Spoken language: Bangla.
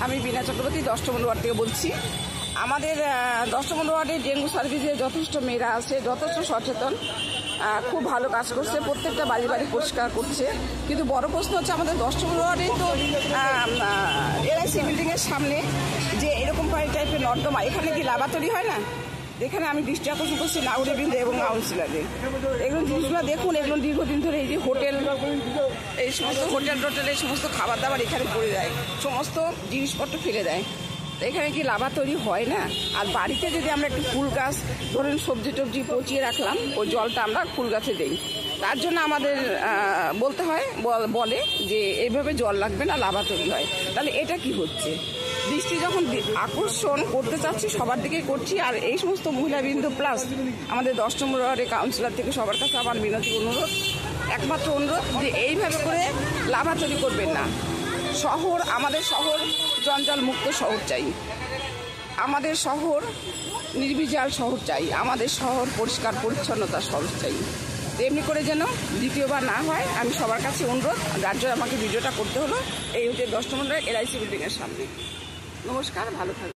আমি বীণা চক্রবর্তী 10 নম্বর ওয়ার্ড থেকে বলছি। আমাদের 10 নম্বর ওয়ার্ডে ডেঙ্গু সার্ভিসে যথেষ্ট মেয়েরা আছে, যথেষ্ট সচেতন, খুব ভালো কাজ করছে, প্রত্যেকটা বাড়ি বাড়ি পরিষ্কার করছে। কিন্তু বড় প্রশ্ন হচ্ছে আমাদের 10 নম্বর ওয়ার্ডে তো এলআইসি বিল্ডিংয়ের সামনে যে এরকম টাইপের নর্দমা, এখানে কি লাভা তৈরি হয় না? এখানে আমি দৃষ্টি আকর্ষণ করছি নাগরিকবৃন্দ এবং কাউন্সিলরদের। এগুলো জিনিসগুলো দেখুন, এগুলো দীর্ঘদিন ধরে এই যে হোটেল, এই সমস্ত হোটেল এই সমস্ত খাবার দাবার এখানে পড়ে যায়, সমস্ত জিনিসপত্র ফেলে দেয়। এখানে কি লাভা তৈরি হয় না? আর বাড়িতে যদি আমরা একটু ফুল গাছ, ধরুন সবজি টবজি পচিয়ে রাখলাম, ওই জলটা আমরা ফুল গাছে দিই, তার জন্য আমাদের বলতে হয়, বলে যে এইভাবে জল লাগবে না, লাভা তৈরি হয়। তাহলে এটা কি হচ্ছে? দৃষ্টি যখন আকর্ষণ করতে চাচ্ছি সবার দিকেই করছি। আর এই সমস্ত মহিলাবৃন্দ প্লাস আমাদের 10 নম্বর ওয়ার্ডে কাউন্সিলর থেকে সবার কাছে আমার বিনতি অনুরোধ, একমাত্র অনুরোধ যে এইভাবে করে লাভা তৈরি করবেন না। আমাদের শহর জঞ্জাল মুক্ত শহর চাই, আমাদের শহর নির্বিজাল শহর চাই, আমাদের শহর পরিষ্কার পরিচ্ছন্নতা শহর চাই। এমনি করে যেন দ্বিতীয়বার না হয়, আমি সবার কাছে অনুরোধ। যার জন্য আমাকে ভিডিওটা করতে হলো, এই হচ্ছে 10 নম্বর এলআইসি বিল্ডিংয়ের সামনে। নমস্কার, ভালো থাকবেন।